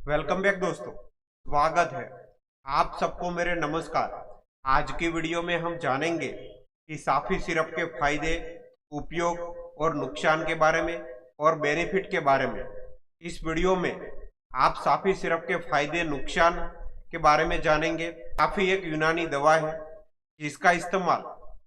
Welcome back दोस्तों, स्वागत है आप सबको मेरे नमस्कार। आज की वीडियो में हम जानेंगे कि साफी सिरप के फायदे, उपयोग और नुकसान के बारे में और बेनिफिट के बारे में। इस वीडियो में आप साफी सिरप के फायदे, नुकसान के बारे में जानेंगे। साफी एक यूनानी दवा है जिसका इस्तेमाल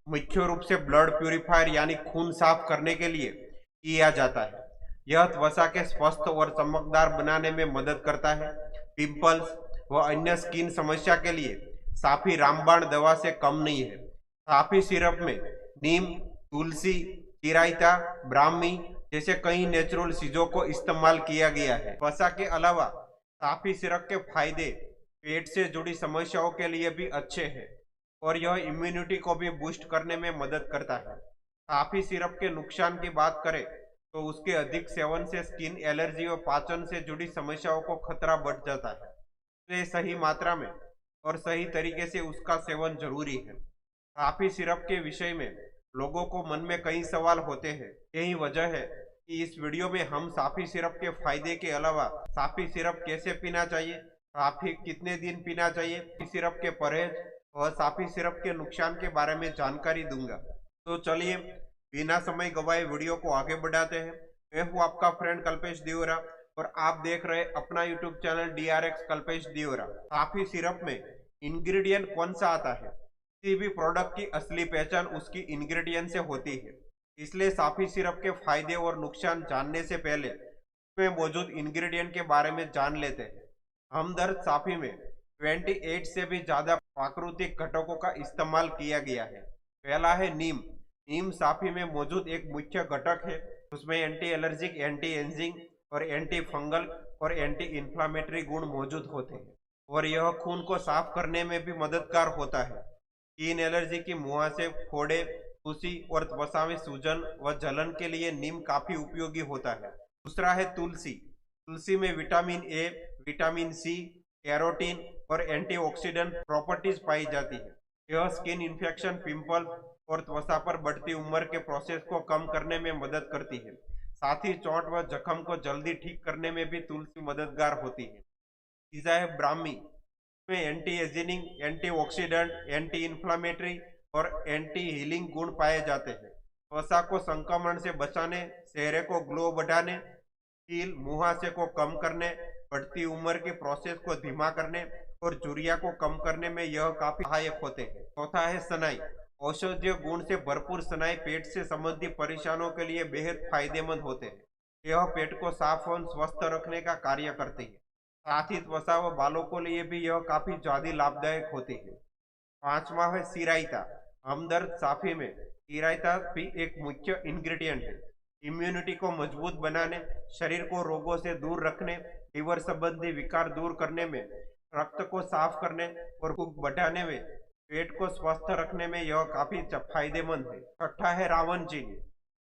मुख्य रूप से ब्लड प्यूरिफायर यानी खून साफ करने के लिए किया जाता है। यह त्वचा के स्वस्थ और चमकदार बनाने में मदद करता है। पिंपल्स व अन्य स्किन समस्या के लिए साफी रामबाण दवा से कम नहीं है। साफी सिरप में नीम, तुलसी, चिरायता, ब्राह्मी जैसे कई नेचुरल चीजों को इस्तेमाल किया गया है। त्वचा के अलावा साफी सिरप के फायदे पेट से जुड़ी समस्याओं के लिए भी अच्छे हैं और यह इम्यूनिटी को भी बूस्ट करने में मदद करता है। साफी सिरप के नुकसान की बात करें तो उसके अधिक सेवन से स्किन एलर्जी और पाचन से जुड़ी समस्याओं को खतरा बढ़ जाता है। इसलिए सही मात्रा में और सही तरीके से उसका सेवन जरूरी है। साफी सिरप के विषय में लोगों को मन में कई सवाल होते हैं। यही वजह है कि इस वीडियो में हम साफी सिरप के फायदे के अलावा साफी सिरप कैसे पीना चाहिए, साफी कितने दिन पीना चाहिए, साफी सिरप के परहेज और साफी सिरप के नुकसान के बारे में जानकारी दूंगा। तो चलिए बिना समय गवाए वीडियो को आगे बढ़ाते हैं। मैं हूँ आपका फ्रेंड कल्पेश दियोरा और आप देख रहे अपना YouTube channel DRX Kalpesh Deora. Safi syrup में इंग्रेडिएंट कौन सा आता है? किसी भी प्रोडक्ट की असली पहचान उसकी इंग्रेडिएंट से होती है। इसलिए साफी सिरप के फायदे और नुकसान जानने से पहले उसमें मौजूद इंग्रेडिएंट के बारे में जान लेते हैं। हमदर्द साफी में 28 से भी ज्यादा प्राकृतिक घटकों का इस्तेमाल किया गया है। पहला है नीम। नीम साफी में मौजूद एक मुख्य घटक है। उसमें एंटी एलर्जिक, एंटी एंजिंग और एंटी फंगल और एंटी इंफ्लामेटरी गुण मौजूद होते हैं और यह खून को साफ करने में भी मददगार होता है। स्किन एलर्जी की मुहासे, फोड़े, फुंसी और त्वचा में सूजन व जलन के लिए नीम काफी उपयोगी होता है। दूसरा है तुलसी। तुलसी में vitamin A, vitamin C, carotene और एंटीऑक्सीडेंट प्रॉपर्टीज पाई जाती है। यह स्किन इन्फेक्शन, पिंपल और त्वचा पर बढ़ती उम्र के प्रोसेस को कम करने में मदद करती है। साथ ही चोट व जख्म को जल्दी ठीक करने में भी तुलसी मददगार होती है। तीसरा है ब्राह्मी। में anti ageing, antioxidant, anti inflammatory और एंटी हीलिंग गुण पाए जाते हैं। त्वचा को संक्रमण से बचाने, चेहरे को ग्लो बढ़ाने, कील मुहासे को कम करने, बढ़ती उम्र के प्रोसेस को धीमा करने और झुर्रियां को कम करने में यह काफी सहायक होते हैं। चौथा है सनाई। औषधीय गुण से भरपूर सनाई पेट से संबंधित परेशानियों के लिए बेहद फायदेमंद होते हैं। यह पेट को साफ और स्वस्थ रखने का कार्य करती है। साथ ही त्वचा व बालों के लिए भी यह काफी ज्यादा लाभदायक होती है। पांचवा है सिराइता। हमदर्द साफी में सिराइता भी एक मुख्य इंग्रेडिएंट है। इम्यूनिटी को मजबूत बनाने, शरीर को रोगों से दूर रखने, लीवर संबंधी विकार दूर करने में, रक्त को साफ करने और भूख बढ़ाने में, पेट को स्वस्थ रखने में यह काफी फायदेमंद है। छठा है रावण चीनी।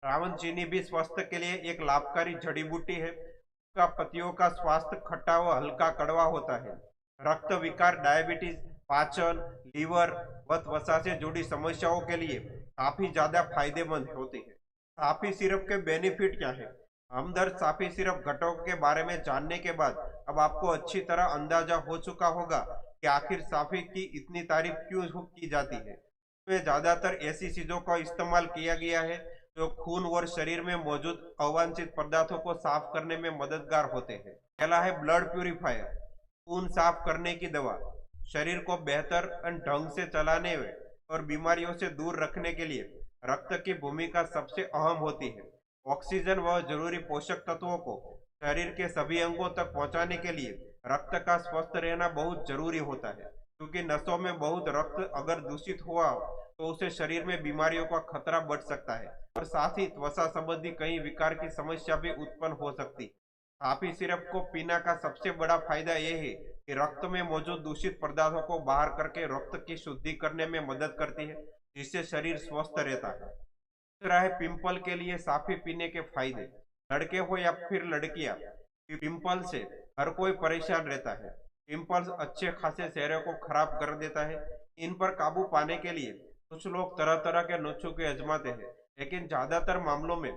रावण चीनी भी स्वास्थ्य के लिए एक लाभकारी जड़ी बूटी है। उसका पत्तियों का स्वास्थ्य खट्टा व हल्का कड़वा होता है। रक्त विकार, डायबिटीज, पाचन, लीवर व त्वचा से जुड़ी समस्याओं के लिए काफी ज्यादा फायदेमंद होती है। साफी सिरप के बेनिफिट क्या है? हमदर्द साफी सिरप घटकों के बारे में जानने के बाद अब आपको अच्छी तरह अंदाजा हो चुका होगा कि आखिर साफी की इतनी तारीफ क्यों की जाती है। इसमें ज्यादातर ऐसी चीजों का इस्तेमाल किया गया है जो खून और शरीर में मौजूद अवांछित पदार्थों को साफ करने में मददगार होते हैं। पहला है ब्लड प्यूरिफायर। खून साफ करने की दवा। शरीर को बेहतर ढंग से चलाने और बीमारियों से दूर रखने के लिए रक्त की भूमिका सबसे अहम होती है। ऑक्सीजन व जरूरी पोषक तत्वों को शरीर के सभी अंगों तक पहुंचाने के लिए रक्त का स्वस्थ रहना बहुत जरूरी होता है, क्योंकि नसों में बहुत रक्त अगर दूषित हुआ तो उसे शरीर में बीमारियों का खतरा बढ़ सकता है और साथ ही त्वचा संबंधी कई विकार की समस्या भी उत्पन्न हो सकती है। साफी सिरप को पीना का सबसे बड़ा फायदा यह है कि रक्त में मौजूद दूषित पदार्थों को बाहर करके रक्त की शुद्धि करने में मदद करती है, जिससे शरीर स्वस्थ रहता है। दूसरा है पिंपल के लिए साफी पीने के फायदे। लड़के हो या फिर लड़कियां, पिंपल से हर कोई परेशान रहता है। पिंपल्स अच्छे खासे चेहरे को खराब कर देता है। इन पर काबू पाने के लिए कुछ लोग तरह तरह के नुस्खे आजमाते हैं, लेकिन ज्यादातर मामलों में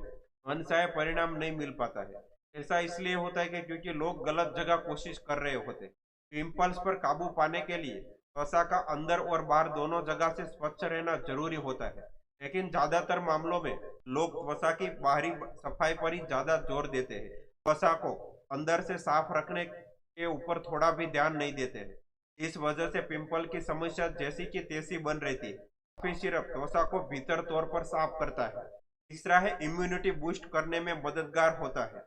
मनचाहे परिणाम नहीं मिल पाता है। ऐसा इसलिए होता है कि क्योंकि लोग गलत जगह कोशिश कर रहे होते। पिंपल्स पर काबू पाने के लिए त्वचा का अंदर और बाहर दोनों जगह से स्वच्छ रहना जरूरी होता है, लेकिन ज्यादातर मामलों में लोग त्वचा की बाहरी सफाई पर ही ज्यादा जोर देते हैं। त्वचा को अंदर से साफ रखने के ऊपर थोड़ा भी ध्यान नहीं देते हैं। इस वजह से पिंपल की समस्या जैसी की तैसी बन रहती है। कॉफी सिरप त्वचा को भीतर तौर पर साफ करता है। तीसरा है इम्यूनिटी बूस्ट करने में मददगार होता है।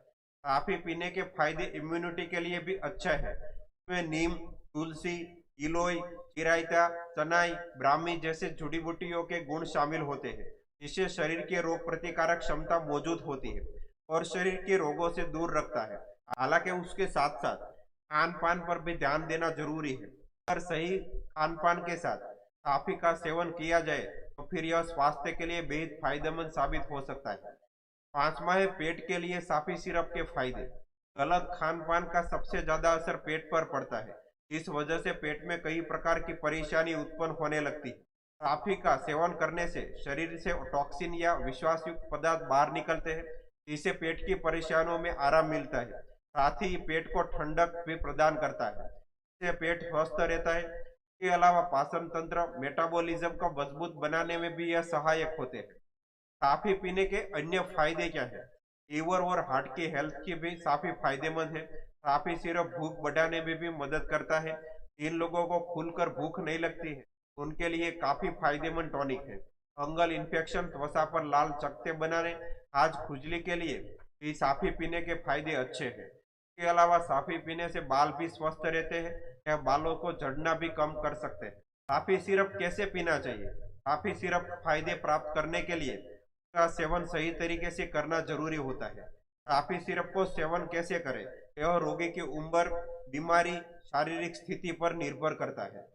कॉफी पीने के फायदे इम्यूनिटी के लिए भी अच्छा है। इसमें नीम, तुलसी, गिलोय, चिरायता, चनाई, ब्राह्मी जैसे जड़ी बूटियों के गुण शामिल होते हैं, जिससे शरीर की रोग प्रतिकारक क्षमता मौजूद होती है और शरीर के रोगों से दूर रखता है। हालांकि उसके साथ साथ खान पान पर भी ध्यान देना जरूरी है। अगर सही खान पान के साथ कॉफी का सेवन किया जाए तो फिर यह स्वास्थ्य के लिए बेहद फायदेमंद साबित हो सकता है। पांचवा है पेट के लिए कॉफी सिरप के फायदे। गलत खान पान का सबसे ज्यादा असर पेट पर पड़ता है। इस वजह से पेट में कई प्रकार की परेशानी उत्पन्न होने लगती है। कॉफी का सेवन करने से शरीर से टॉक्सिन या विश्वासयुक्त पदार्थ बाहर निकलते हैं, जिससे पेट की परेशानियों में आराम मिलता है। साथ ही पेट को ठंडक भी प्रदान करता है, इससे पेट स्वस्थ रहता है। इसके अलावा पाचन तंत्र, मेटाबॉलिज्म को मजबूत बनाने में भी यह सहायक होते हैं। कॉफी पीने के अन्य फायदे क्या है? लीवर और हार्ट की हेल्थ की भी काफी फायदेमंद है। कॉफी सिर्फ भूख बढ़ाने में भी मदद करता है। जिन लोगों को खुलकर भूख नहीं लगती है, उनके लिए काफी फायदेमंद टॉनिक है। फंगल इन्फेक्शन, त्वचा पर लाल चकत्ते बनाने, आज खुजली के लिए भी कॉफी पीने के फायदे अच्छे हैं। इसके अलावा कॉफी पीने से बाल भी स्वस्थ रहते हैं या बालों को झड़ना भी कम कर सकते हैं। कॉफी सिरप कैसे पीना चाहिए? कॉफी सिरप फायदे प्राप्त करने के लिए का सेवन सही तरीके से करना जरूरी होता है। कॉफी सिरप को सेवन कैसे करें, यह रोगी की उम्र, बीमारी, शारीरिक स्थिति पर निर्भर करता है।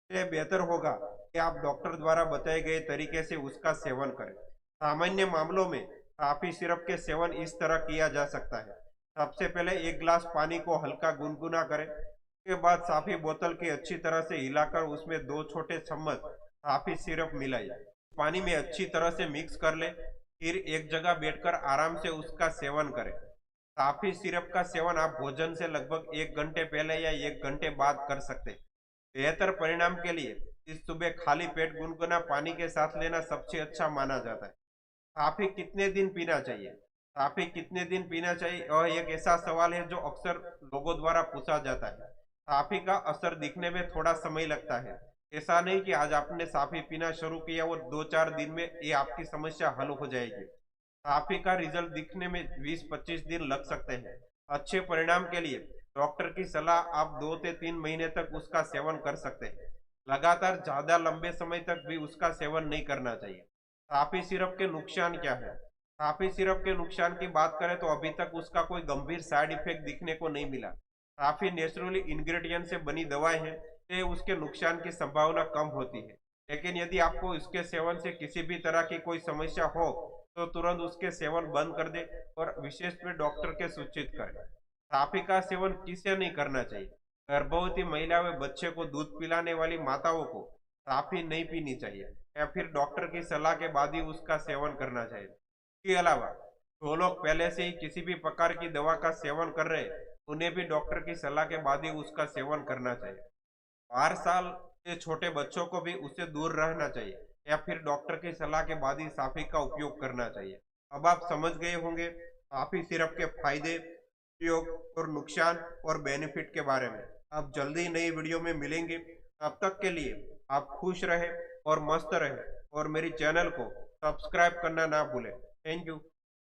यह बेहतर होगा कि आप डॉक्टर द्वारा बताए गए तरीके से उसका सेवन करें। सामान्य मामलों में कॉफी सिरप के सेवन इस तरह किया जा सकता है। सबसे पहले एक गिलास पानी को हल्का गुनगुना करें। उसके बाद कॉफी बोतल की अच्छी तरह से हिलाकर उसमें 2 छोटे चम्मच कॉफी सिरप मिलाइए। पानी में अच्छी तरह से मिक्स कर ले, फिर एक जगह बैठकर आराम से उसका सेवन करें। कॉफी सिरप का सेवन आप भोजन से लगभग 1 घंटे पहले या 1 घंटे बाद कर सकते हैं। बेहतर परिणाम के लिए इस सुबह खाली पेट गुनगुना पानी के साथ लेना सबसे अच्छा माना जाता है। कॉफी कितने दिन पीना चाहिए? कॉफी कितने दिन पीना चाहिए, यह एक ऐसा सवाल है जो अक्सर लोगों द्वारा पूछा जाता है। कॉफी का असर दिखने में थोड़ा समय लगता है। ऐसा नहीं कि आज आपने कॉफी पीना शुरू किया और 2-4 दिन में ये आपकी समस्या हल हो जाएगी। कॉफी का रिजल्ट दिखने में 20-25 दिन लग सकते हैं। अच्छे परिणाम के लिए डॉक्टर की सलाह आप 2 से 3 महीने तक उसका सेवन कर सकते हैं। लगातार ज्यादा लंबे समय तक भी उसका सेवन नहीं करना चाहिए। कॉफी सिरप के नुकसान क्या है? कॉफी सिरप के नुकसान की बात करें तो अभी तक उसका कोई गंभीर साइड इफेक्ट दिखने को नहीं मिला। काफी नेचुरली इंग्रेडिएंट से बनी दवाएं हैं, तो उसके नुकसान की संभावना कम होती है। लेकिन यदि आपको इसके सेवन से किसी भी तरह की कोई समस्या हो तो तुरंत उसके सेवन बंद कर दे और विशेष में डॉक्टर के सूचित करें। कॉफी का सेवन किसे नहीं करना चाहिए? गर्भवती महिला व बच्चे को दूध पिलाने वाली माताओं को कॉफी नहीं पीनी चाहिए या फिर डॉक्टर की सलाह के बाद ही उसका सेवन करना चाहिए। इसके अलावा जो लोग पहले से ही किसी भी प्रकार की दवा का सेवन कर रहे हैं, उन्हें भी डॉक्टर की सलाह के बाद ही उसका सेवन करना चाहिए। 4 साल से छोटे बच्चों को भी उससे दूर रहना चाहिए या फिर डॉक्टर की सलाह के बाद ही कॉफी का उपयोग करना चाहिए। अब आप समझ गए होंगे कॉफी सिरप के फायदे, उपयोग और नुकसान और बेनिफिट के बारे में। अब जल्दी नई वीडियो में मिलेंगे। तब तक के लिए आप खुश रहे और मस्त रहे और मेरी चैनल को सब्सक्राइब करना ना भूलें। Thank you.